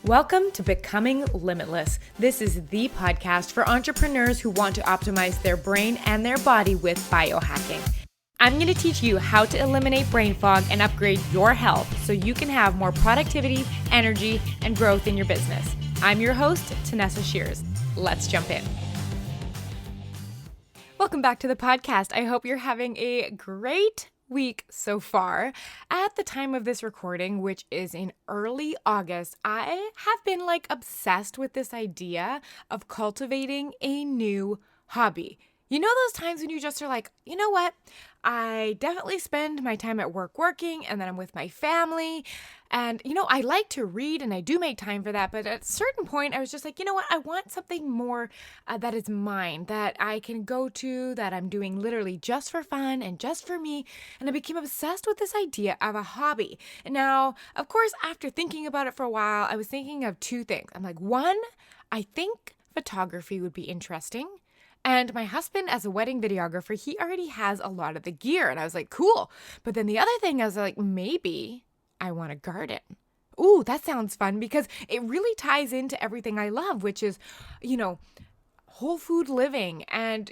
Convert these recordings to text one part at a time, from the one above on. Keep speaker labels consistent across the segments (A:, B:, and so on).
A: Welcome to Becoming Limitless. This is the podcast for entrepreneurs who want to optimize their brain and their body with biohacking. I'm going to teach you how to eliminate brain fog and upgrade your health so you can have more productivity, energy, and growth in your business. I'm your host, Tanessa Shears. Let's jump in. Welcome back to the podcast. I hope you're having a great week so far. At the time of this recording, which is in early August, I have been obsessed with this idea of cultivating a new hobby. You know those times when you just are like, you know what? I definitely spend my time at work working, and then I'm with my family. And, I like to read and I do make time for that. But at a certain point, I was just like, you know what? I want something more that is mine, that I can go to, that I'm doing literally just for fun and just for me. And I became obsessed with this idea of a hobby. And now, of course, after thinking about it for a while, I was thinking of two things. I'm like, one, I think photography would be interesting. And my husband, as a wedding videographer, he already has a lot of the gear. And I was like, cool. But then the other thing, I was like, maybe I want to garden. Ooh, that sounds fun because it really ties into everything I love, which is, whole food living and,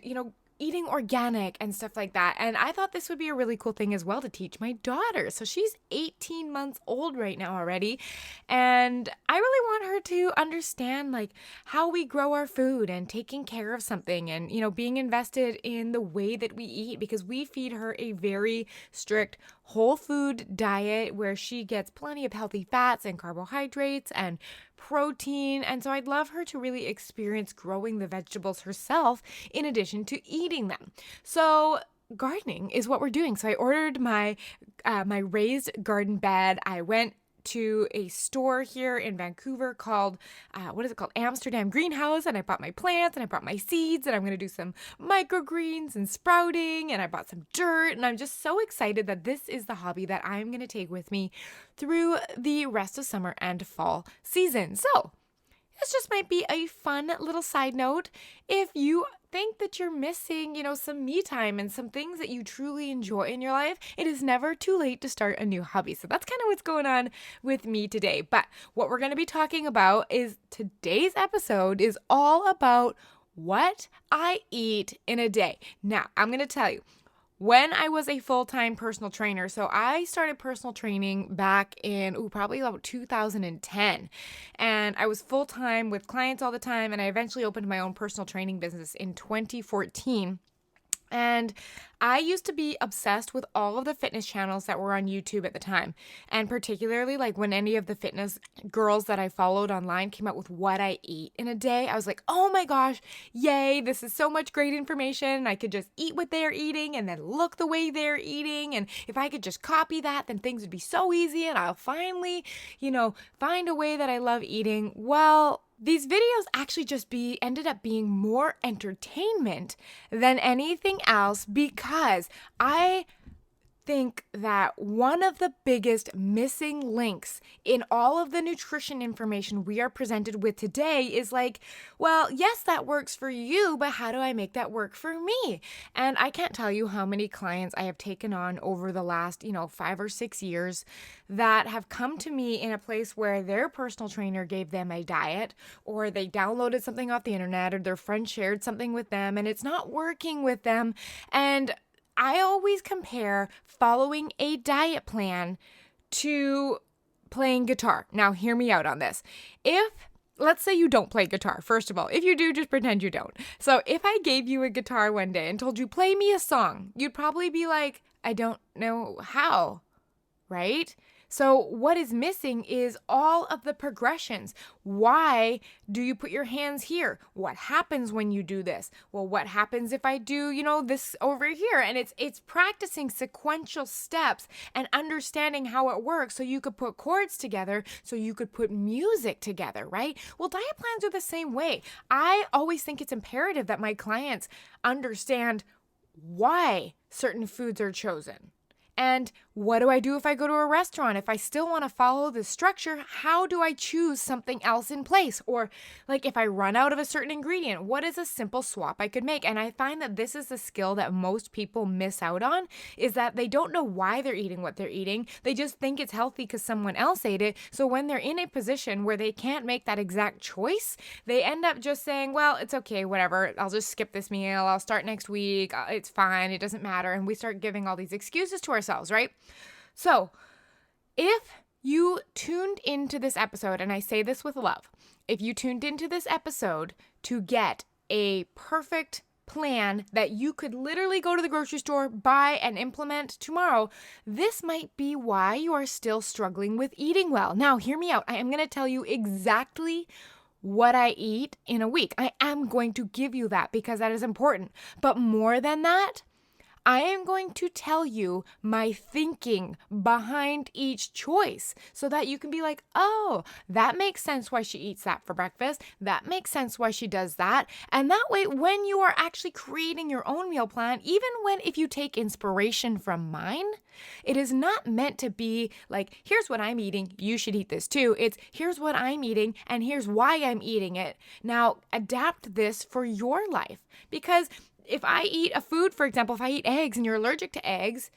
A: eating organic and stuff like that. And I thought this would be a really cool thing as well to teach my daughter. So she's 18 months old right now already. And I really want her to understand how we grow our food and taking care of something and, being invested in the way that we eat, because we feed her a very strict whole food diet where she gets plenty of healthy fats and carbohydrates and protein. And so I'd love her to really experience growing the vegetables herself in addition to eating them. So gardening is what we're doing. So I ordered my raised garden bed. I went to a store here in Vancouver called, Amsterdam Greenhouse. And I bought my plants and I brought my seeds and I'm going to do some microgreens and sprouting. And I bought some dirt. And I'm just so excited that this is the hobby that I'm going to take with me through the rest of summer and fall season. So this just might be a fun little side note. If you think that you're missing, some me time and some things that you truly enjoy in your life, it is never too late to start a new hobby. So that's kind of what's going on with me today. But what we're going to be talking about is today's episode is all about what I eat in a day. Now, I'm going to tell you, when I was a full-time personal trainer, so I started personal training back in probably about 2010, and I was full-time with clients all the time, and I eventually opened my own personal training business in 2014. And I used to be obsessed with all of the fitness channels that were on YouTube at the time. And particularly when any of the fitness girls that I followed online came out with what I eat in a day, I was like, oh my gosh, yay, this is so much great information. I could just eat what they're eating and then look the way they're eating. And if I could just copy that, then things would be so easy and I'll finally, find a way that I love eating. Well, these videos actually ended up being more entertainment than anything else, because I think that one of the biggest missing links in all of the nutrition information we are presented with today is well, yes, that works for you, but how do I make that work for me? And I can't tell you how many clients I have taken on over the last, 5 or 6 years that have come to me in a place where their personal trainer gave them a diet, or they downloaded something off the internet, or their friend shared something with them and it's not working with them. And I always compare following a diet plan to playing guitar. Now, hear me out on this. Let's say you don't play guitar. First of all, if you do, just pretend you don't. So if I gave you a guitar one day and told you, play me a song, you'd probably be like, I don't know how, right? So what is missing is all of the progressions. Why do you put your hands here? What happens when you do this? Well, what happens if I do, this over here? And it's practicing sequential steps and understanding how it works so you could put chords together, so you could put music together, right? Well, diet plans are the same way. I always think it's imperative that my clients understand why certain foods are chosen and What do I do if I go to a restaurant? If I still want to follow the structure, how do I choose something else in place? Or like if I run out of a certain ingredient, what is a simple swap I could make? And I find that this is a skill that most people miss out on, is that they don't know why they're eating what they're eating. They just think it's healthy because someone else ate it. So when they're in a position where they can't make that exact choice, they end up just saying, well, it's okay, whatever. I'll just skip this meal. I'll start next week. It's fine. It doesn't matter. And we start giving all these excuses to ourselves, right? So if you tuned into this episode, and I say this with love, if you tuned into this episode to get a perfect plan that you could literally go to the grocery store, buy, and implement tomorrow, this might be why you are still struggling with eating well. Now, hear me out. I am going to tell you exactly what I eat in a week. I am going to give you that because that is important. But more than that, I am going to tell you my thinking behind each choice so that you can be like, oh, that makes sense why she eats that for breakfast. That makes sense why she does that. And that way, when you are actually creating your own meal plan, even if you take inspiration from mine, it is not meant to be like, here's what I'm eating, you should eat this too. It's here's what I'm eating and here's why I'm eating it. Now, adapt this for your life, because if I eat a food, for example, if I eat eggs and you're allergic to eggs,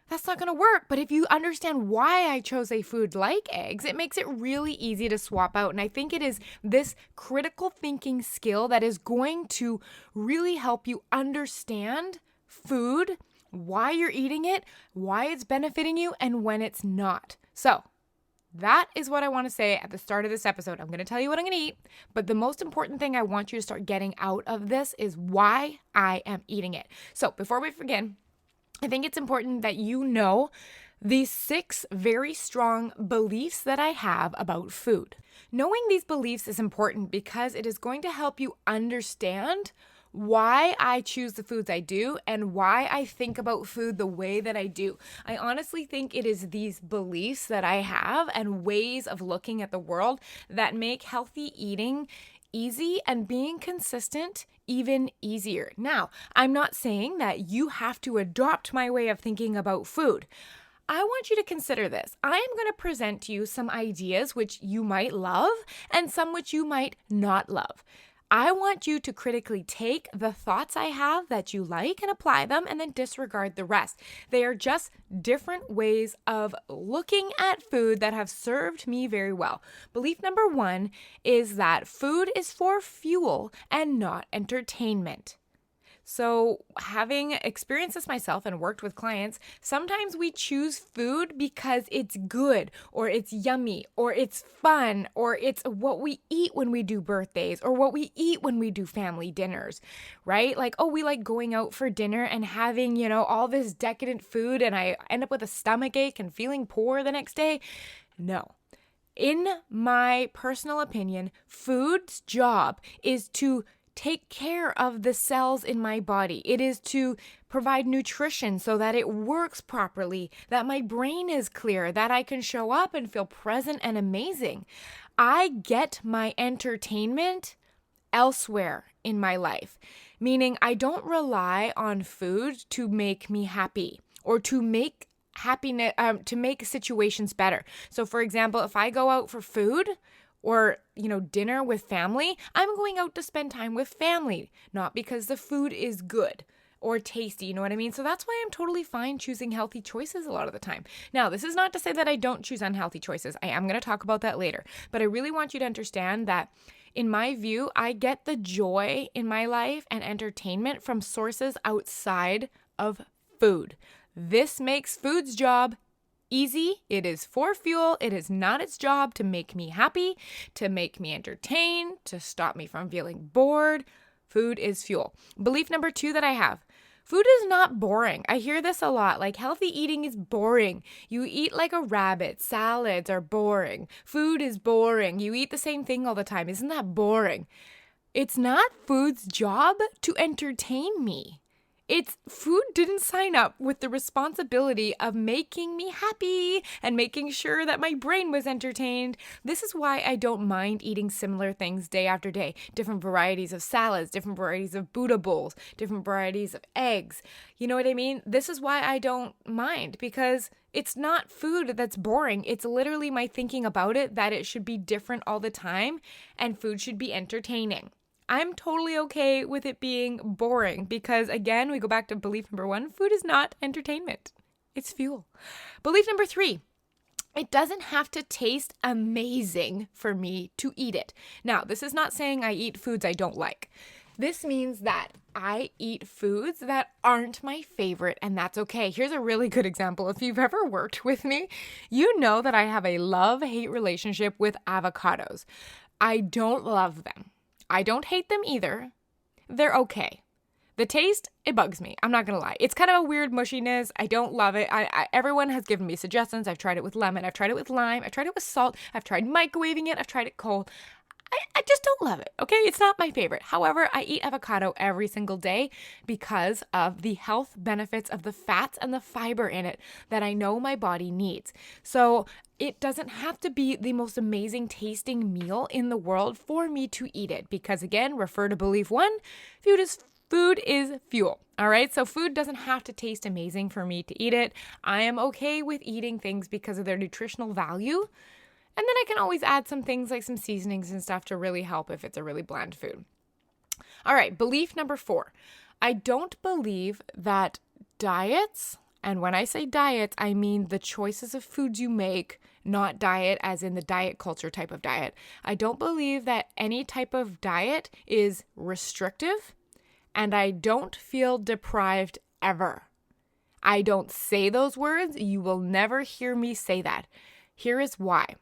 A: that's not going to work. But if you understand why I chose a food like eggs, it makes it really easy to swap out. And I think it is this critical thinking skill that is going to really help you understand food, why you're eating it, why it's benefiting you, and when it's not. So that is what I want to say at the start of this episode. I'm going to tell you what I'm going to eat, but the most important thing I want you to start getting out of this is why I am eating it. So before we begin, I think it's important that you know these 6 very strong beliefs that I have about food. Knowing these beliefs is important because it is going to help you understand why I choose the foods I do and why I think about food the way that I do. I honestly think it is these beliefs that I have and ways of looking at the world that make healthy eating easy and being consistent even easier. Now, I'm not saying that you have to adopt my way of thinking about food. I want you to consider this. I am going to present to you some ideas which you might love and some which you might not love. I want you to critically take the thoughts I have that you like and apply them and then disregard the rest. They are just different ways of looking at food that have served me very well. Belief number 1 is that food is for fuel and not entertainment. So having experienced this myself and worked with clients, sometimes we choose food because it's good or it's yummy or it's fun or it's what we eat when we do birthdays or what we eat when we do family dinners, right? Like, oh, we like going out for dinner and having, all this decadent food and I end up with a stomach ache and feeling poor the next day. No. In my personal opinion, food's job is to take care of the cells in my body. It is to provide nutrition so that it works properly, that my brain is clear, that I can show up and feel present and amazing. I get my entertainment elsewhere in my life, meaning I don't rely on food to make me happy or to make happiness, to make situations better. So for example, if I go out for food, or, dinner with family, I'm going out to spend time with family, not because the food is good or tasty, you know what I mean? So that's why I'm totally fine choosing healthy choices a lot of the time. Now, this is not to say that I don't choose unhealthy choices. I am going to talk about that later. But I really want you to understand that in my view, I get the joy in my life and entertainment from sources outside of food. This makes food's job easy. It is for fuel. It is not its job to make me happy, to make me entertained, to stop me from feeling bored. Food is fuel. Belief number 2 that I have. Food is not boring. I hear this a lot, like healthy eating is boring. You eat like a rabbit. Salads are boring. Food is boring. You eat the same thing all the time. Isn't that boring? It's not food's job to entertain me. It's food didn't sign up with the responsibility of making me happy and making sure that my brain was entertained. This is why I don't mind eating similar things day after day. Different varieties of salads, different varieties of Buddha bowls, different varieties of eggs. You know what I mean? This is why I don't mind, because it's not food that's boring. It's literally my thinking about it that it should be different all the time and food should be entertaining. I'm totally okay with it being boring because, again, we go back to belief number 1, food is not entertainment. It's fuel. Belief number 3, it doesn't have to taste amazing for me to eat it. Now, this is not saying I eat foods I don't like. This means that I eat foods that aren't my favorite, and that's okay. Here's a really good example. If you've ever worked with me, you know that I have a love-hate relationship with avocados. I don't love them. I don't hate them either. They're okay. The taste, it bugs me. I'm not going to lie. It's kind of a weird mushiness. I don't love it. Everyone has given me suggestions. I've tried it with lemon. I've tried it with lime. I've tried it with salt. I've tried microwaving it. I've tried it cold. I just don't love it, okay? It's not my favorite. However, I eat avocado every single day because of the health benefits of the fats and the fiber in it that I know my body needs. So it doesn't have to be the most amazing tasting meal in the world for me to eat it because, again, refer to belief 1, food is fuel. All right, so food doesn't have to taste amazing for me to eat it. I am okay with eating things because of their nutritional value. And then I can always add some things like some seasonings and stuff to really help if it's a really bland food. All right, belief number 4. I don't believe that diets, and when I say diets, I mean the choices of foods you make, not diet as in the diet culture type of diet. I don't believe that any type of diet is restrictive, and I don't feel deprived ever. I don't say those words. You will never hear me say that. Here is why.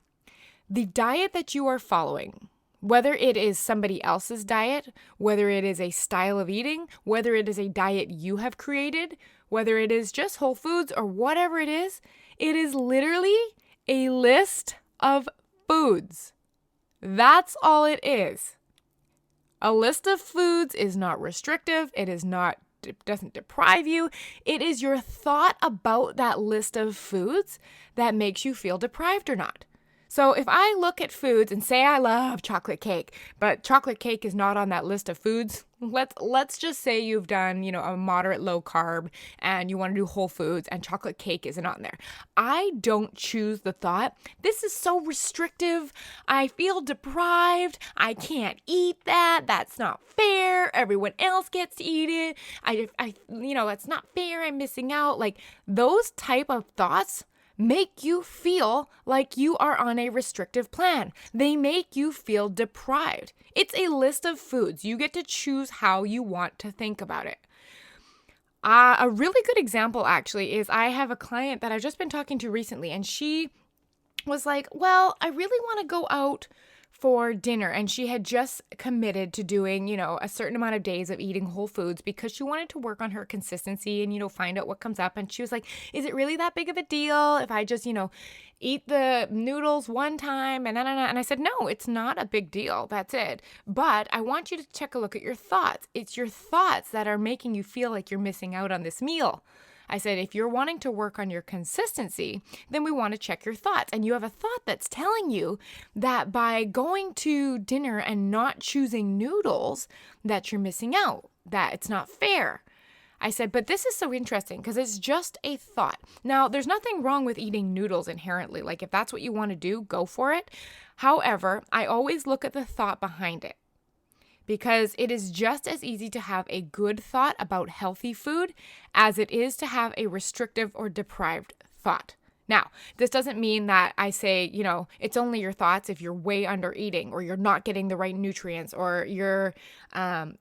A: The diet that you are following, whether it is somebody else's diet, whether it is a style of eating, whether it is a diet you have created, whether it is just whole foods or whatever it is literally a list of foods. That's all it is. A list of foods is not restrictive. It doesn't deprive you. It is your thought about that list of foods that makes you feel deprived or not. So if I look at foods and say I love chocolate cake, but chocolate cake is not on that list of foods, let's just say you've done, a moderate low carb and you want to do whole foods and chocolate cake isn't on there. I don't choose the thought, this is so restrictive, I feel deprived, I can't eat that, that's not fair, everyone else gets to eat it, it's not fair, I'm missing out. Like those type of thoughts make you feel like you are on a restrictive plan. They make you feel deprived. It's a list of foods. You get to choose how you want to think about it. A really good example actually is I have a client that I've just been talking to recently, and she was like, well, I really want to go out for dinner, and she had just committed to doing, a certain amount of days of eating whole foods because she wanted to work on her consistency and, find out what comes up. And she was like, is it really that big of a deal if I just, eat the noodles one time? And I said, no, it's not a big deal. That's it. But I want you to take a look at your thoughts. It's your thoughts that are making you feel like you're missing out on this meal. I said, if you're wanting to work on your consistency, then we want to check your thoughts. And you have a thought that's telling you that by going to dinner and not choosing noodles, that you're missing out, that it's not fair. I said, but this is so interesting because it's just a thought. Now, there's nothing wrong with eating noodles inherently. Like if that's what you want to do, go for it. However, I always look at the thought behind it, because it is just as easy to have a good thought about healthy food as it is to have a restrictive or deprived thought. Now, this doesn't mean that I say, it's only your thoughts if you're way under eating or you're not getting the right nutrients or you're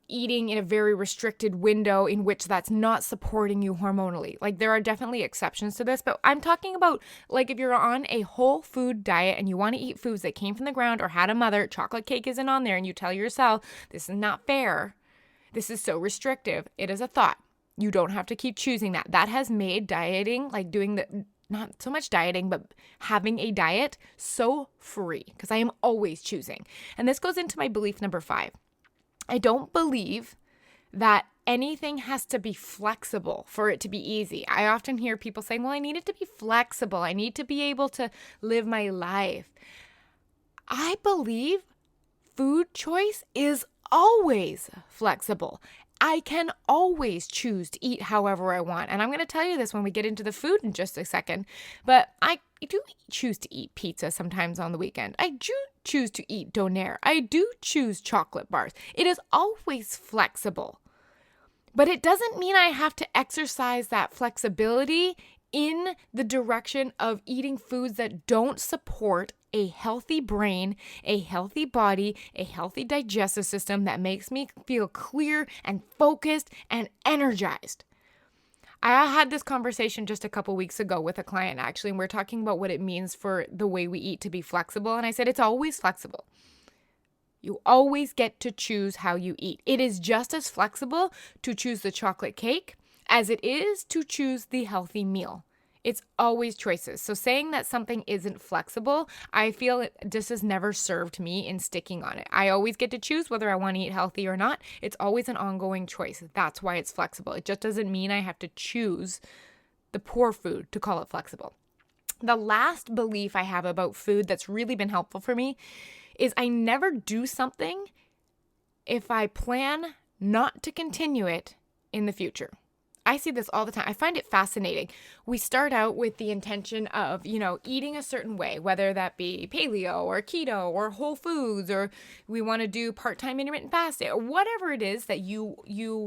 A: eating in a very restricted window in which that's not supporting you hormonally. Like there are definitely exceptions to this, but I'm talking about like if you're on a whole food diet and you want to eat foods that came from the ground or had a mother, chocolate cake isn't on there, and you tell yourself, this is not fair, this is so restrictive, it is a thought. You don't have to keep choosing that. That has made dieting, like doing the not so much dieting, but having a diet so free because I am always choosing. And this goes into my belief number 5. I don't believe that anything has to be flexible for it to be easy. I often hear people saying, well, I need it to be flexible. I need to be able to live my life. I believe food choice is always flexible. I can always choose to eat however I want. And I'm going to tell you this when we get into the food in just a second. But I do choose to eat pizza sometimes on the weekend. I do choose to eat donair. I do choose chocolate bars. It is always flexible. But it doesn't mean I have to exercise that flexibility in the direction of eating foods that don't support a healthy brain, a healthy body, a healthy digestive system that makes me feel clear and focused and energized. I had this conversation just a couple weeks ago with a client, actually, and we're talking about what it means for the way we eat to be flexible. And I said, it's always flexible. You always get to choose how you eat. It is just as flexible to choose the chocolate cake as it is to choose the healthy meal. It's always choices. So saying that something isn't flexible, I feel it just has never served me in sticking on it. I always get to choose whether I want to eat healthy or not. It's always an ongoing choice. That's why it's flexible. It just doesn't mean I have to choose the poor food to call it flexible. The last belief I have about food that's really been helpful for me is I never do something if I plan not to continue it in the future. I see this all the time. I find it fascinating. We start out with the intention of, eating a certain way, whether that be paleo or keto or whole foods, or we want to do part-time intermittent fasting, or whatever it is that you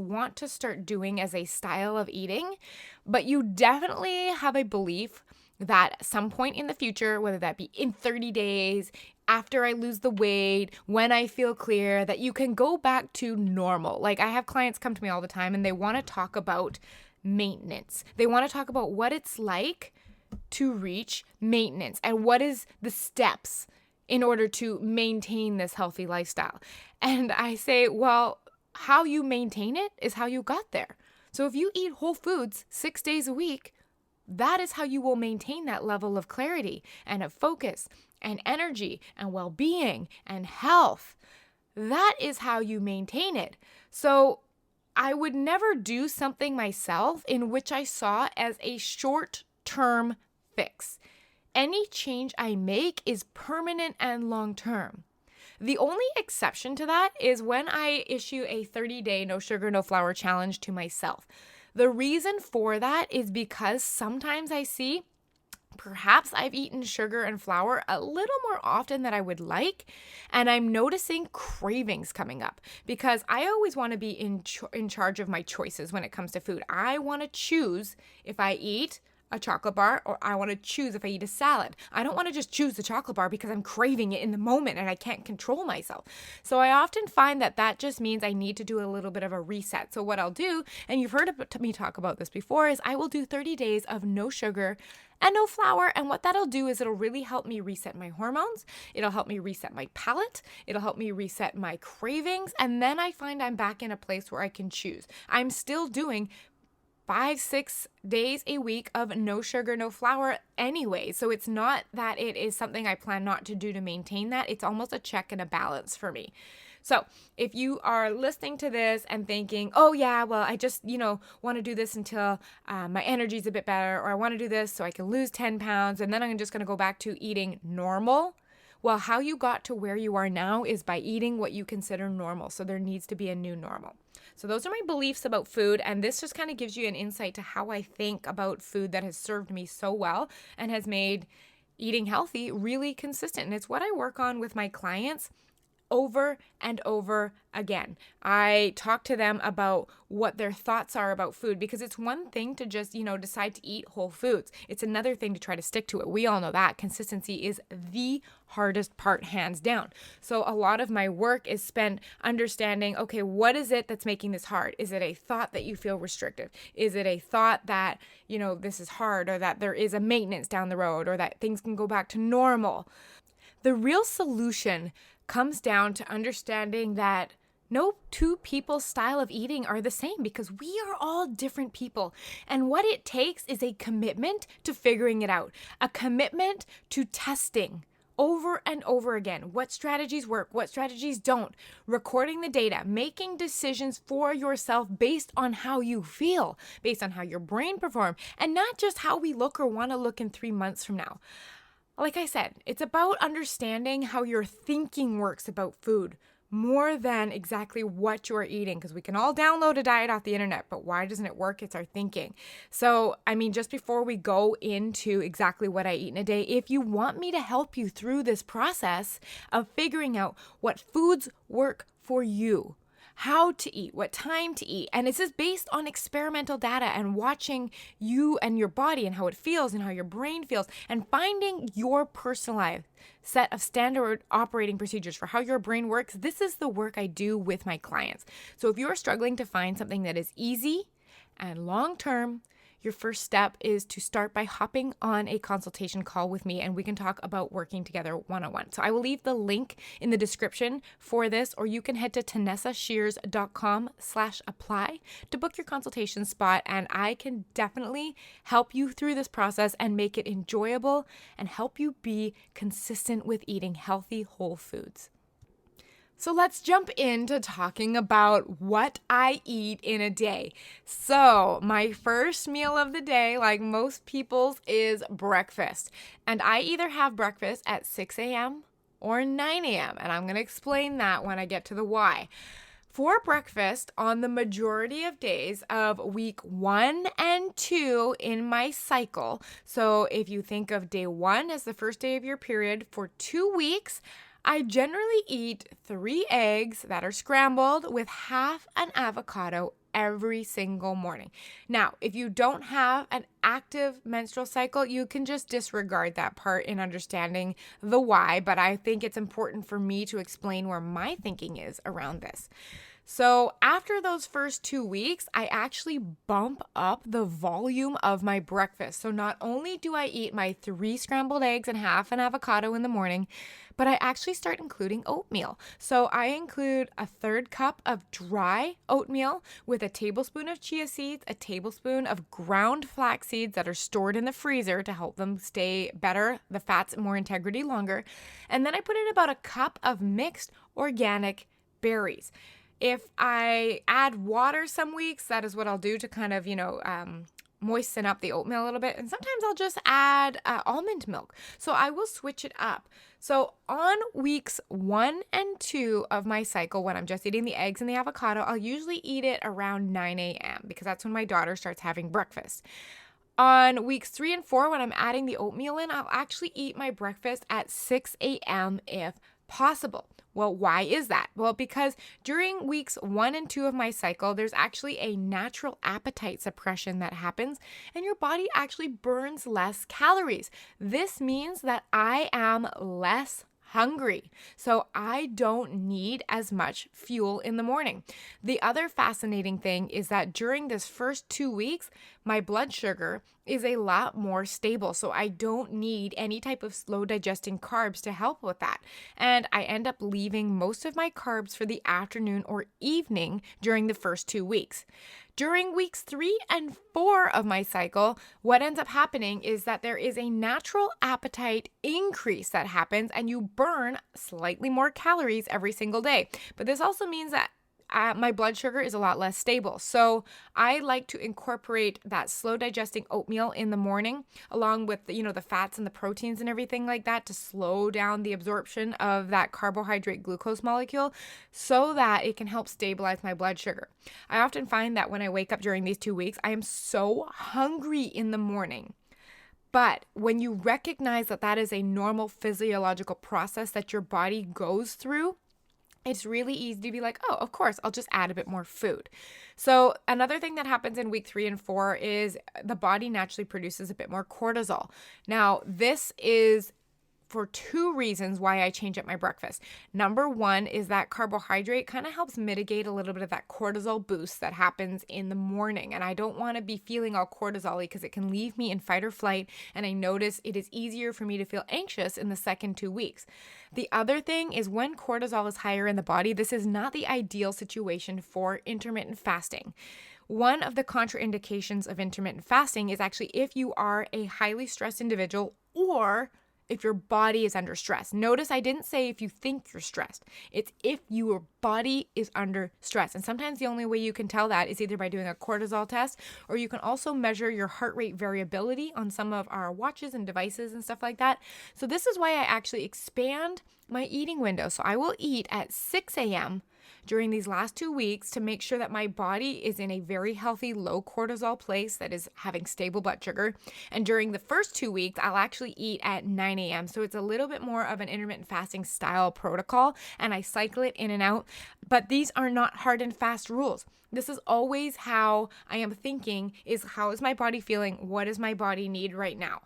A: want to start doing as a style of eating. But you definitely have a belief that at some point in the future, whether that be in 30 days, after I lose the weight, when I feel clear, that you can go back to normal. Like I have clients come to me all the time and they want to talk about maintenance. They want to talk about what it's like to reach maintenance and what is the steps in order to maintain this healthy lifestyle. And I say, well, how you maintain it is how you got there. So if you eat whole foods 6 days a week, that is how you will maintain that level of clarity and of focus and energy and well-being and health. That is how you maintain it. So I would never do something myself in which I saw as a short-term fix. Any change I make is permanent and long-term. The only exception to that is when I issue a 30-day no sugar, no flour challenge to myself. The reason for that is because sometimes I see perhaps I've eaten sugar and flour a little more often than I would like, and I'm noticing cravings coming up because I always want to be in charge of my choices when it comes to food. I want to choose if I eat a chocolate bar or I want to choose if I eat a salad. I don't want to just choose the chocolate bar because I'm craving it in the moment and I can't control myself. So I often find that just means I need to do a little bit of a reset. So what I'll do, and you've heard me talk about this before, is I will do 30 days of no sugar and no flour. And what that'll do is it'll really help me reset my hormones. It'll help me reset my palate. It'll help me reset my cravings. And then I find I'm back in a place where I can choose. I'm still doing 5-6 days a week of no sugar, no flour anyway. So it's not that it is something I plan not to do to maintain that. It's almost a check and a balance for me. So if you are listening to this and thinking, oh yeah, well, I just, want to do this until my energy's a bit better, or I want to do this so I can lose 10 pounds and then I'm just going to go back to eating normal. Well, how you got to where you are now is by eating what you consider normal. So there needs to be a new normal. So those are my beliefs about food. And this just kind of gives you an insight to how I think about food that has served me so well and has made eating healthy really consistent. And it's what I work on with my clients over and over again. I talk to them about what their thoughts are about food, because it's one thing to just, decide to eat whole foods. It's another thing to try to stick to it. We all know that consistency is the hardest part, hands down. So a lot of my work is spent understanding, okay, what is it that's making this hard? Is it a thought that you feel restrictive? Is it a thought that, this is hard, or that there is a maintenance down the road, or that things can go back to normal? The real solution comes down to understanding that no two people's style of eating are the same, because we are all different people. And what it takes is a commitment to figuring it out, a commitment to testing over and over again. What strategies work, what strategies don't. Recording the data, making decisions for yourself based on how you feel, based on how your brain performs, and not just how we look or want to look in 3 months from now. Like I said, it's about understanding how your thinking works about food more than exactly what you're eating, because we can all download a diet off the internet, but why doesn't it work? It's our thinking. So, just before we go into exactly what I eat in a day, if you want me to help you through this process of figuring out what foods work for you, how to eat, what time to eat. And this is based on experimental data and watching you and your body and how it feels and how your brain feels and finding your personalized set of standard operating procedures for how your brain works. This is the work I do with my clients. So if you're struggling to find something that is easy and long-term, your first step is to start by hopping on a consultation call with me, and we can talk about working together one-on-one. So I will leave the link in the description for this, or you can head to tanessashears.com/apply to book your consultation spot, and I can definitely help you through this process and make it enjoyable and help you be consistent with eating healthy, whole foods. So let's jump into talking about what I eat in a day. So my first meal of the day, like most people's, is breakfast. And I either have breakfast at 6 a.m. or 9 a.m. And I'm going to explain that when I get to the why. For breakfast, on the majority of days of week 1 and 2 in my cycle, so if you think of day 1 as the first day of your period, for 2 weeks, I generally eat 3 eggs that are scrambled with half an avocado every single morning. Now, if you don't have an active menstrual cycle, you can just disregard that part in understanding the why, but I think it's important for me to explain where my thinking is around this. So after those first 2 weeks, I actually bump up the volume of my breakfast. So not only do I eat my 3 scrambled eggs and half an avocado in the morning, but I actually start including oatmeal. So I include a 1/3 cup of dry oatmeal with a tablespoon of chia seeds, a tablespoon of ground flax seeds that are stored in the freezer to help them stay better, the fats more integrity longer. And then I put in about a cup of mixed organic berries. If I add water some weeks, that is what I'll do to kind of, moisten up the oatmeal a little bit. And sometimes I'll just add almond milk. So I will switch it up. So on weeks 1 and 2 of my cycle, when I'm just eating the eggs and the avocado, I'll usually eat it around 9 a.m. because that's when my daughter starts having breakfast. On weeks 3 and 4, when I'm adding the oatmeal in, I'll actually eat my breakfast at 6 a.m. if possible. Well, why is that? Well, because during weeks 1 and 2 of my cycle, there's actually a natural appetite suppression that happens, and your body actually burns less calories. This means that I am less hungry, so I don't need as much fuel in the morning. The other fascinating thing is that during this first 2 weeks, my blood sugar is a lot more stable, so I don't need any type of slow digesting carbs to help with that. And I end up leaving most of my carbs for the afternoon or evening during the first 2 weeks. During weeks 3 and 4 of my cycle, what ends up happening is that there is a natural appetite increase that happens, and you burn slightly more calories every single day. But this also means that my blood sugar is a lot less stable. So I like to incorporate that slow digesting oatmeal in the morning, along with the fats and the proteins and everything like that, to slow down the absorption of that carbohydrate glucose molecule so that it can help stabilize my blood sugar. I often find that when I wake up during these 2 weeks, I am so hungry in the morning. But when you recognize that that is a normal physiological process that your body goes through, it's really easy to be like, oh, of course, I'll just add a bit more food. So another thing that happens in week 3 and 4 is the body naturally produces a bit more cortisol. Now, this is for 2 reasons why I change up my breakfast. Number 1 is that carbohydrate kind of helps mitigate a little bit of that cortisol boost that happens in the morning. And I don't want to be feeling all cortisol-y because it can leave me in fight or flight. And I notice it is easier for me to feel anxious in the second 2 weeks. The other thing is when cortisol is higher in the body, this is not the ideal situation for intermittent fasting. One of the contraindications of intermittent fasting is actually if you are a highly stressed individual or if your body is under stress. Notice I didn't say if you think you're stressed. It's if your body is under stress. And sometimes the only way you can tell that is either by doing a cortisol test, or you can also measure your heart rate variability on some of our watches and devices and stuff like that. So this is why I actually expand my eating window. So I will eat at 6 a.m. during these last 2 weeks to make sure that my body is in a very healthy, low cortisol place that is having stable blood sugar. And during the first 2 weeks, I'll actually eat at 9 a.m. So it's a little bit more of an intermittent fasting style protocol, and I cycle it in and out. But these are not hard and fast rules. This is always how I am thinking, is how is my body feeling? What does my body need right now?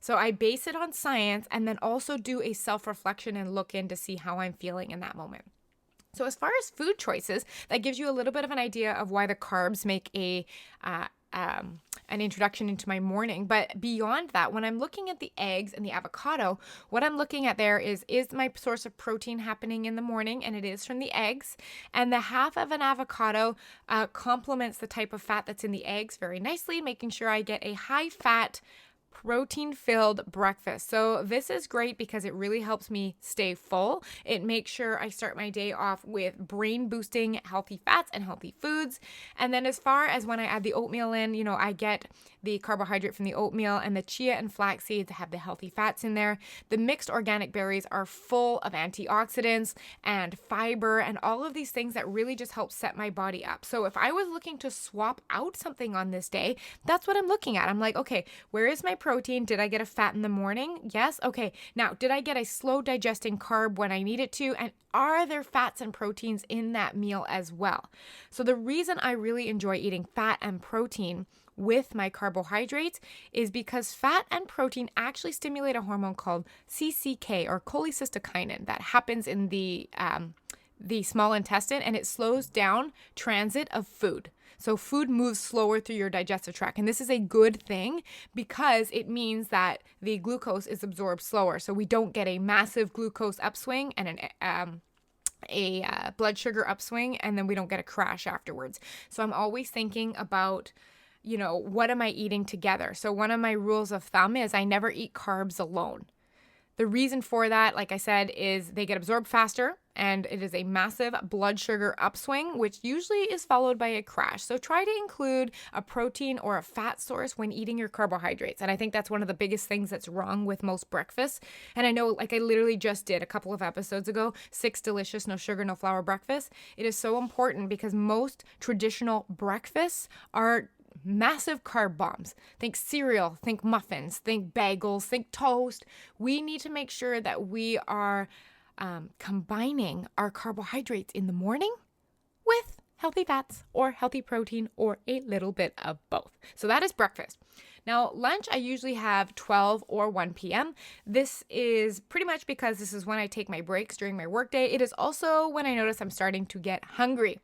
A: So I base it on science and then also do a self-reflection and look in to see how I'm feeling in that moment. So as far as food choices, that gives you a little bit of an idea of why the carbs make an introduction into my morning. But beyond that, when I'm looking at the eggs and the avocado, what I'm looking at there is my source of protein happening in the morning? And it is from the eggs. And the half of an avocado complements the type of fat that's in the eggs very nicely, making sure I get a high fat, protein-filled breakfast. So this is great because it really helps me stay full. It makes sure I start my day off with brain-boosting healthy fats and healthy foods. And then as far as when I add the oatmeal in, I get the carbohydrate from the oatmeal, and the chia and flax seeds have the healthy fats in there. The mixed organic berries are full of antioxidants and fiber and all of these things that really just help set my body up. So if I was looking to swap out something on this day, that's what I'm looking at. I'm like, okay, where is my protein? Did I get a fat in the morning? Yes. Okay. Now, did I get a slow digesting carb when I needed to? And are there fats and proteins in that meal as well? So the reason I really enjoy eating fat and protein with my carbohydrates is because fat and protein actually stimulate a hormone called CCK, or cholecystokinin, that happens in the small intestine, and it slows down transit of food. So food moves slower through your digestive tract. And this is a good thing because it means that the glucose is absorbed slower. So we don't get a massive glucose upswing and a blood sugar upswing, and then we don't get a crash afterwards. So I'm always thinking about, what am I eating together? So one of my rules of thumb is I never eat carbs alone. The reason for that, like I said, is they get absorbed faster, and it is a massive blood sugar upswing, which usually is followed by a crash. So try to include a protein or a fat source when eating your carbohydrates. And I think that's one of the biggest things that's wrong with most breakfasts. And I know, like I literally just did a couple of episodes ago, 6 delicious, no sugar, no flour breakfasts. It is so important because most traditional breakfasts are massive carb bombs. Think cereal, think muffins, think bagels, think toast. We need to make sure that we are combining our carbohydrates in the morning with healthy fats or healthy protein or a little bit of both. So that is breakfast. Now, lunch, I usually have 12 or 1 p.m. This is pretty much because this is when I take my breaks during my workday. It is also when I notice I'm starting to get hungry.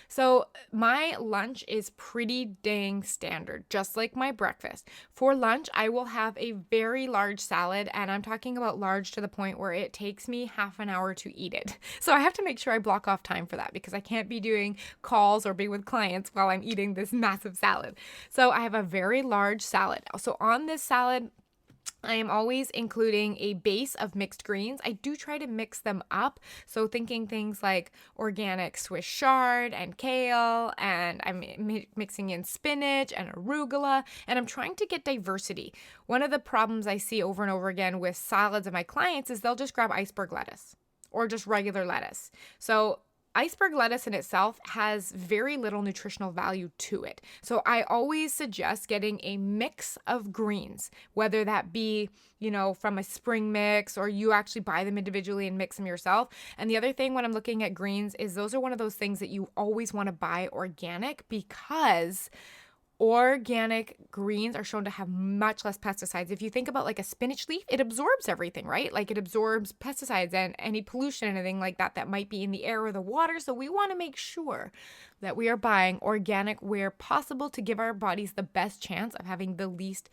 A: So my lunch is pretty dang standard, just like my breakfast. For lunch, I will have a very large salad, and I'm talking about large to the point where it takes me half an hour to eat it. So I have to make sure I block off time for that because I can't be doing calls or be with clients while I'm eating this massive salad. So I have a very large salad. So on this salad, I am always including a base of mixed greens. I do try to mix them up. So thinking things like organic Swiss chard and kale, and I'm mixing in spinach and arugula, and I'm trying to get diversity. One of the problems I see over and over again with salads of my clients is they'll just grab iceberg lettuce or just regular lettuce. So iceberg lettuce in itself has very little nutritional value to it. So I always suggest getting a mix of greens, whether that be, from a spring mix or you actually buy them individually and mix them yourself. And the other thing when I'm looking at greens is those are one of those things that you always want to buy organic because organic greens are shown to have much less pesticides. If you think about like a spinach leaf, it absorbs everything, right? Like it absorbs pesticides and any pollution, anything like that might be in the air or the water. So we want to make sure that we are buying organic where possible to give our bodies the best chance of having the least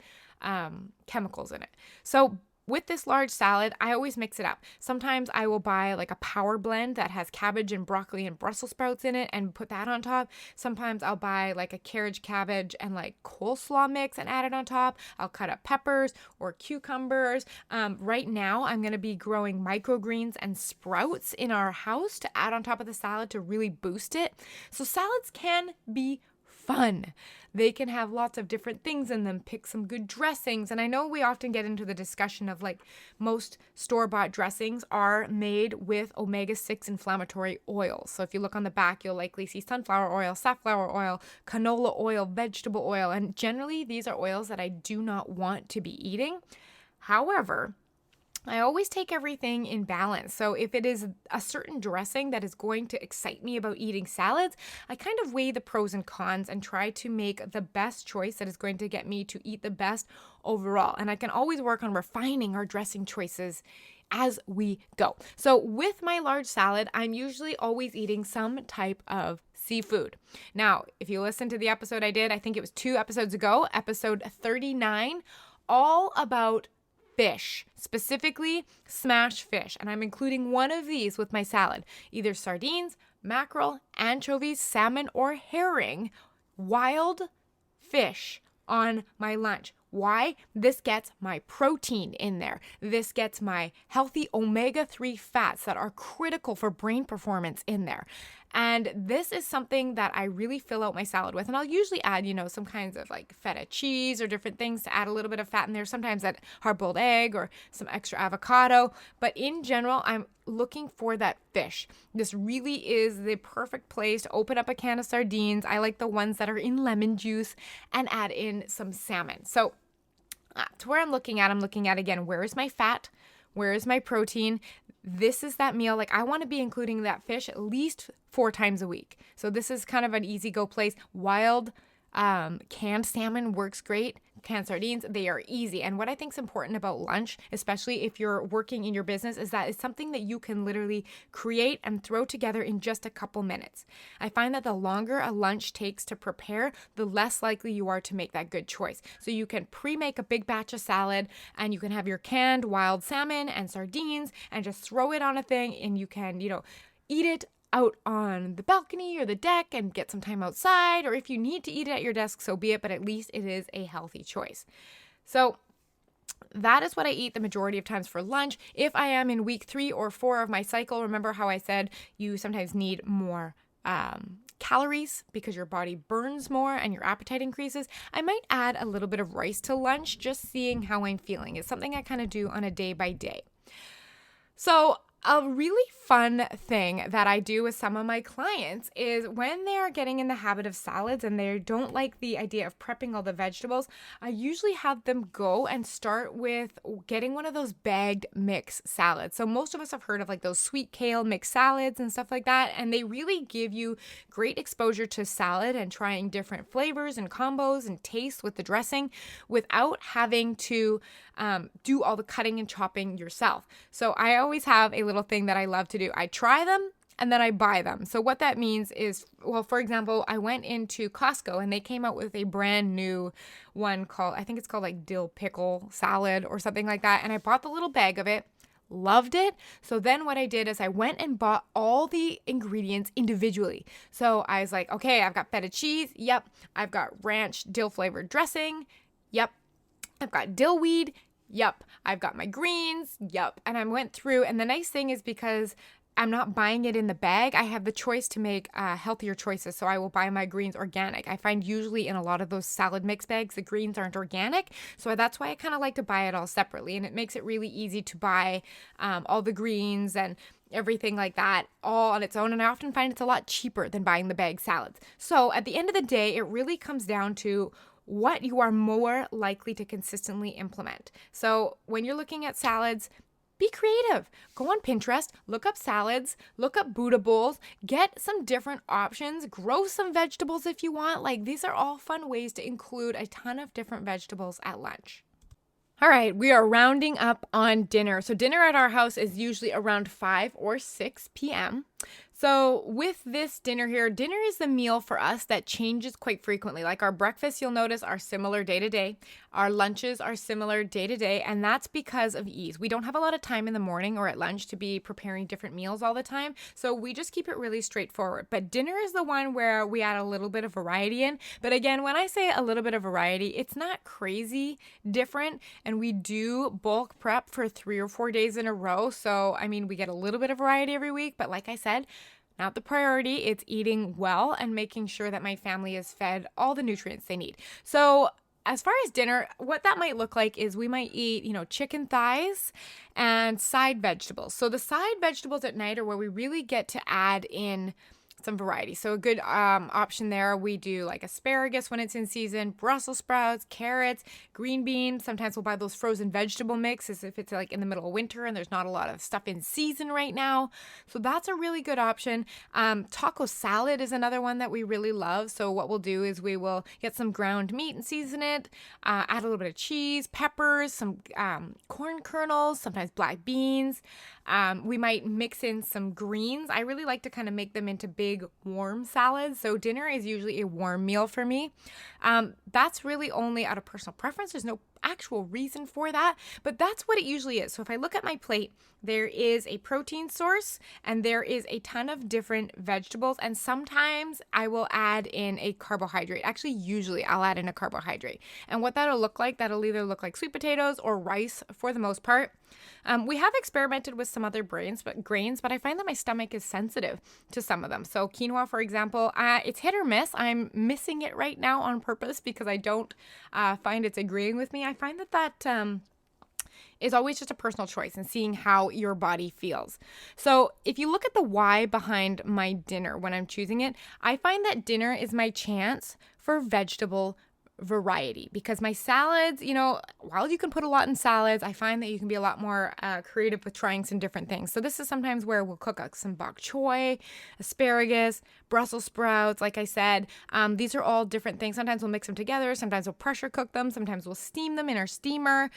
A: chemicals in it. So with this large salad, I always mix it up. Sometimes I will buy like a power blend that has cabbage and broccoli and Brussels sprouts in it and put that on top. Sometimes I'll buy like a carrot cabbage and like coleslaw mix and add it on top. I'll cut up peppers or cucumbers. Right now, I'm going to be growing microgreens and sprouts in our house to add on top of the salad to really boost it. So salads can be fun. They can have lots of different things in them. Pick some good dressings. And I know we often get into the discussion of like most store-bought dressings are made with omega-6 inflammatory oils. So if you look on the back, you'll likely see sunflower oil, safflower oil, canola oil, vegetable oil. And generally, these are oils that I do not want to be eating. However, I always take everything in balance. So if it is a certain dressing that is going to excite me about eating salads, I kind of weigh the pros and cons and try to make the best choice that is going to get me to eat the best overall. And I can always work on refining our dressing choices as we go. So with my large salad, I'm usually always eating some type of seafood. Now, if you listen to the episode I did, I think it was 2 episodes ago, episode 39, all about fish, specifically smashed fish. And I'm including one of these with my salad, either sardines, mackerel, anchovies, salmon, or herring, wild fish on my lunch. Why? This gets my protein in there. This gets my healthy omega-3 fats that are critical for brain performance in there. And this is something that I really fill out my salad with. And I'll usually add, some kinds of like feta cheese or different things to add a little bit of fat in there. Sometimes that hard-boiled egg or some extra avocado. But in general, I'm looking for that fish. This really is the perfect place to open up a can of sardines. I like the ones that are in lemon juice and add in some salmon. So to where I'm looking at again, where is my fat? Where is my protein? This is that meal. Like I want to be including that fish at least 4 times a week. So this is kind of an easy go place. Wild canned salmon works great. Canned sardines, they are easy. And what I think is important about lunch, especially if you're working in your business, is that it's something that you can literally create and throw together in just a couple minutes. I find that the longer a lunch takes to prepare, the less likely you are to make that good choice. So you can pre-make a big batch of salad and you can have your canned wild salmon and sardines and just throw it on a thing and you can, eat it out on the balcony or the deck and get some time outside, or if you need to eat it at your desk, so be it, but at least it is a healthy choice. So that is what I eat the majority of times for lunch. If I am in week 3 or 4 of my cycle, remember how I said you sometimes need more calories because your body burns more and your appetite increases, I might add a little bit of rice to lunch, just seeing how I'm feeling. It's something I kind of do on a day by day. So a really fun thing that I do with some of my clients is when they are getting in the habit of salads and they don't like the idea of prepping all the vegetables, I usually have them go and start with getting one of those bagged mixed salads. So most of us have heard of like those sweet kale mixed salads and stuff like that, and they really give you great exposure to salad and trying different flavors and combos and tastes with the dressing without having to do all the cutting and chopping yourself. So I always have a little thing that I love to do. I try them and then I buy them. So what that means is, well, for example, I went into Costco and they came out with a brand new one called, I think it's called like dill pickle salad or something like that. And I bought the little bag of it. Loved it. So then what I did is I went and bought all the ingredients individually. So I was like, okay, I've got feta cheese. Yep. I've got ranch dill flavored dressing. Yep. I've got dill weed. Yep. I've got my greens. Yep. And I went through, and the nice thing is because I'm not buying it in the bag, I have the choice to make healthier choices. So I will buy my greens organic. I find usually in a lot of those salad mix bags, the greens aren't organic. So that's why I kind of like to buy it all separately. And it makes it really easy to buy all the greens and everything like that all on its own. And I often find it's a lot cheaper than buying the bag salads. So at the end of the day, it really comes down to what you are more likely to consistently implement. So when you're looking at salads, be creative. Go on Pinterest, look up salads, look up Buddha bowls, get some different options, grow some vegetables if you want. Like these are all fun ways to include a ton of different vegetables at lunch. All right, we are rounding up on dinner. So dinner at our house is usually around 5 or 6 p.m. So with this dinner here, dinner is the meal for us that changes quite frequently. Like our breakfasts, you'll notice, are similar day to day. Our lunches are similar day to day, and that's because of ease. We don't have a lot of time in the morning or at lunch to be preparing different meals all the time, so we just keep it really straightforward. But dinner is the one where we add a little bit of variety in. But again, when I say a little bit of variety, it's not crazy different, and we do bulk prep for 3 or 4 days in a row. So, I mean, we get a little bit of variety every week, but like I said, not the priority. It's eating well and making sure that my family is fed all the nutrients they need. So as far as dinner, what that might look like is we might eat, chicken thighs and side vegetables. So the side vegetables at night are where we really get to add in some variety. So a good option there, we do like asparagus when it's in season, Brussels sprouts, carrots, green beans. Sometimes we'll buy those frozen vegetable mixes if it's like in the middle of winter and there's not a lot of stuff in season right now. So that's a really good option. Taco salad is another one that we really love. So what we'll do is we will get some ground meat and season it, add a little bit of cheese, peppers, some corn kernels, sometimes black beans. We might mix in some greens. I really like to kind of make them into big warm salads. So dinner is usually a warm meal for me. That's really only out of personal preference. There's no actual reason for that, but that's what it usually is. So if I look at my plate, there is a protein source and there is a ton of different vegetables, and sometimes I will add in a carbohydrate. Actually, usually I'll add in a carbohydrate. And what that'll look like, that'll either look like sweet potatoes or rice for the most part. We have experimented with some other grains, but I find that my stomach is sensitive to some of them. So quinoa, for example, it's hit or miss. I'm missing it right now on purpose because I don't find it's agreeing with me. I find that is always just a personal choice and seeing how your body feels. So if you look at the why behind my dinner when I'm choosing it, I find that dinner is my chance for vegetable variety, because my salads, while you can put a lot in salads, I find that you can be a lot more creative with trying some different things. So this is sometimes where we'll cook up some bok choy, asparagus, Brussels sprouts. Like I said, these are all different things. Sometimes we'll mix them together. Sometimes we'll pressure cook them. Sometimes we'll steam them in our steamer.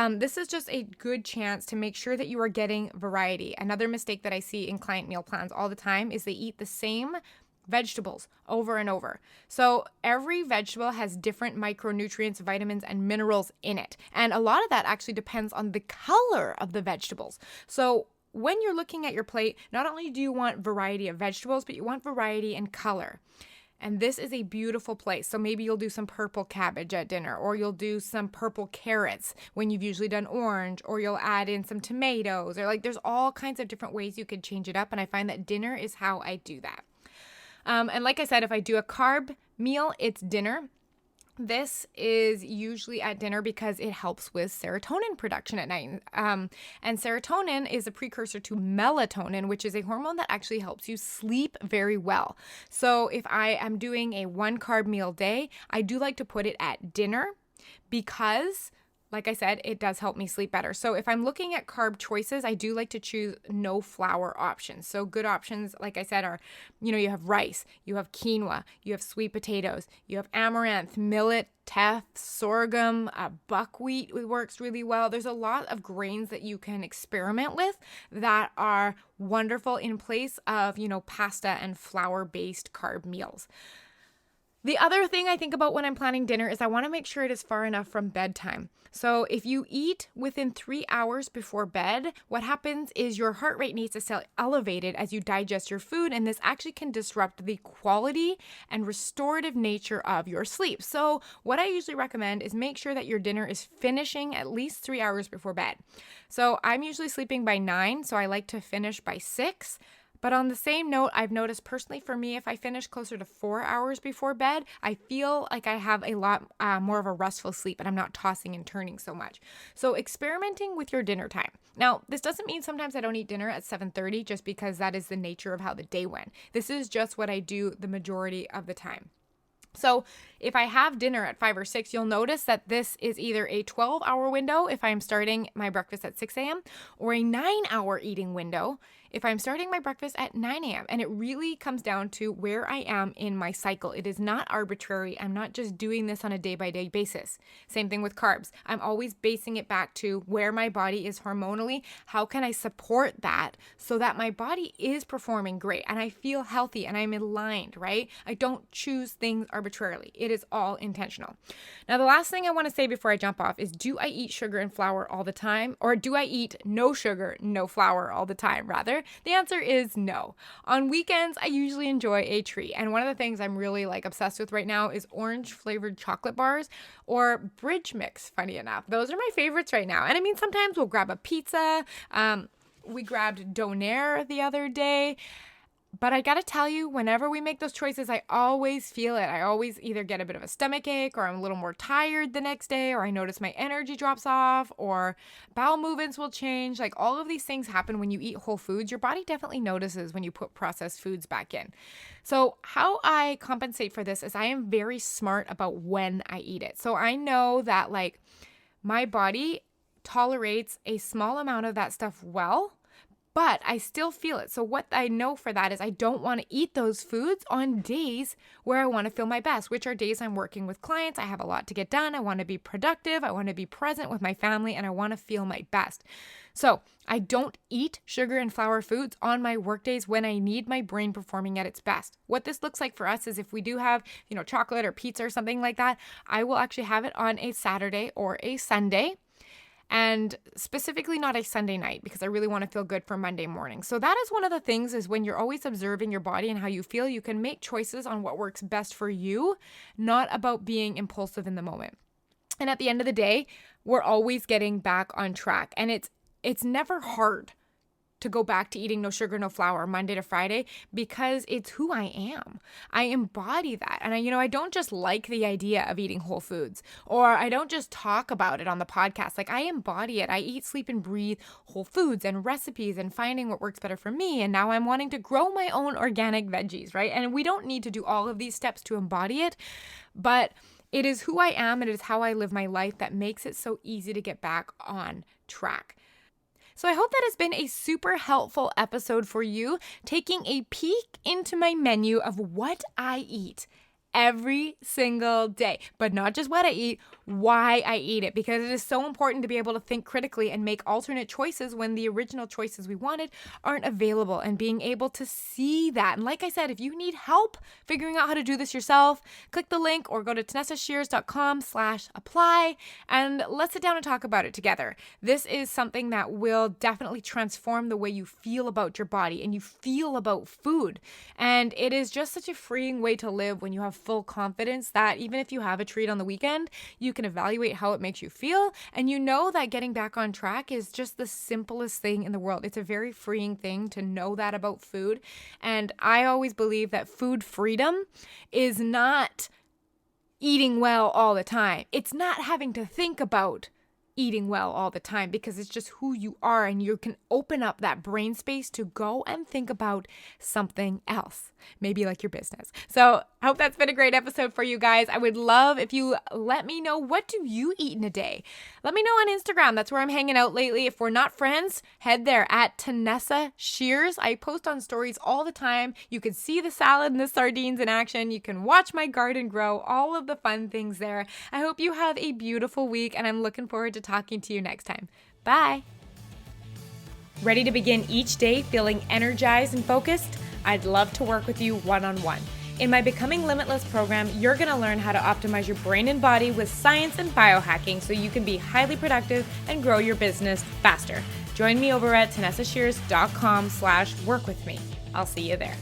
A: This is just a good chance to make sure that you are getting variety. Another mistake that I see in client meal plans all the time is they eat the same vegetables over and over. So every vegetable has different micronutrients, vitamins, and minerals in it. And a lot of that actually depends on the color of the vegetables. So when you're looking at your plate, not only do you want variety of vegetables, but you want variety in color. And this is a beautiful place. So maybe you'll do some purple cabbage at dinner, or you'll do some purple carrots when you've usually done orange, or you'll add in some tomatoes, or there's all kinds of different ways you could change it up. And I find that dinner is how I do that. And like I said, if I do a carb meal, it's dinner. This is usually at dinner because it helps with serotonin production at night. And serotonin is a precursor to melatonin, which is a hormone that actually helps you sleep very well. So if I am doing a 1 carb meal day, I do like to put it at dinner because, like I said, it does help me sleep better. So if I'm looking at carb choices, I do like to choose no flour options. So good options, like I said, are, you have rice, you have quinoa, you have sweet potatoes, you have amaranth, millet, teff, sorghum, buckwheat works really well. There's a lot of grains that you can experiment with that are wonderful in place of, pasta and flour-based carb meals. The other thing I think about when I'm planning dinner is I want to make sure it is far enough from bedtime. So if you eat within 3 hours before bed, what happens is your heart rate needs to stay elevated as you digest your food, and this actually can disrupt the quality and restorative nature of your sleep. So what I usually recommend is make sure that your dinner is finishing at least 3 hours before bed. So I'm usually sleeping by 9, so I like to finish by 6. But on the same note, I've noticed personally for me, if I finish closer to 4 hours before bed, I feel like I have a lot more of a restful sleep and I'm not tossing and turning so much. So experimenting with your dinner time. Now, this doesn't mean sometimes I don't eat dinner at 7:30 just because that is the nature of how the day went. This is just what I do the majority of the time. So if I have dinner at 5 or 6, you'll notice that this is either a 12-hour window if I'm starting my breakfast at 6 a.m. or a 9-hour eating window if I'm starting my breakfast at 9 a.m. And it really comes down to where I am in my cycle. It is not arbitrary. I'm not just doing this on a day-by-day basis. Same thing with carbs. I'm always basing it back to where my body is hormonally. How can I support that so that my body is performing great and I feel healthy and I'm aligned, right? I don't choose things arbitrarily. It is all intentional. Now, the last thing I want to say before I jump off is, do I eat sugar and flour all the time? Or do I eat no sugar, no flour all the time, rather? The answer is no. On weekends, I usually enjoy a treat. And one of the things I'm really obsessed with right now is orange flavored chocolate bars or Bridge Mix, funny enough. Those are my favorites right now. And I mean, sometimes we'll grab a pizza. We grabbed Donair the other day. But I gotta tell you, whenever we make those choices, I always feel it. I always either get a bit of a stomach ache, or I'm a little more tired the next day, or I notice my energy drops off, or bowel movements will change. All of these things happen when you eat whole foods. Your body definitely notices when you put processed foods back in. So how I compensate for this is I am very smart about when I eat it. So I know that my body tolerates a small amount of that stuff well, but I still feel it. So what I know for that is I don't want to eat those foods on days where I want to feel my best, which are days I'm working with clients. I have a lot to get done. I want to be productive. I want to be present with my family, and I want to feel my best. So I don't eat sugar and flour foods on my work days when I need my brain performing at its best. What this looks like for us is if we do have, chocolate or pizza or something like that, I will actually have it on a Saturday or a Sunday. And specifically not a Sunday night, because I really want to feel good for Monday morning. So that is one of the things, is when you're always observing your body and how you feel, you can make choices on what works best for you, not about being impulsive in the moment. And at the end of the day, we're always getting back on track. And it's never hard to go back to eating no sugar, no flour Monday to Friday, because it's who I am. I embody that. And I don't just like the idea of eating whole foods, or I don't just talk about it on the podcast. I embody it. I eat, sleep, and breathe whole foods and recipes and finding what works better for me. And now I'm wanting to grow my own organic veggies, right? And we don't need to do all of these steps to embody it, but it is who I am. And it is how I live my life that makes it so easy to get back on track. So I hope that has been a super helpful episode for you, taking a peek into my menu of what I eat every single day, but not just what I eat, why I eat it, because it is so important to be able to think critically and make alternate choices when the original choices we wanted aren't available, and being able to see that. And like I said, if you need help figuring out how to do this yourself, click the link or go to tanessashears.com/apply and let's sit down and talk about it together. This is something that will definitely transform the way you feel about your body and you feel about food. And it is just such a freeing way to live when you have full confidence that even if you have a treat on the weekend, you can evaluate how it makes you feel. And you know that getting back on track is just the simplest thing in the world. It's a very freeing thing to know that about food. And I always believe that food freedom is not eating well all the time. It's not having to think about eating well all the time, because it's just who you are, and you can open up that brain space to go and think about something else, maybe like your business. So I hope that's been a great episode for you guys. I would love if you let me know, what do you eat in a day? Let me know on Instagram. That's where I'm hanging out lately. If we're not friends, head there at Tanessa Shears. I post on stories all the time. You can see the salad and the sardines in action. You can watch my garden grow, all of the fun things there. I hope you have a beautiful week, and I'm looking forward to talking to you next time. Bye. Ready to begin each day feeling energized and focused? I'd love to work with you one-on-one. In my Becoming Limitless program, you're going to learn how to optimize your brain and body with science and biohacking so you can be highly productive and grow your business faster. Join me over at tanessashears.com/work with me. I'll see you there.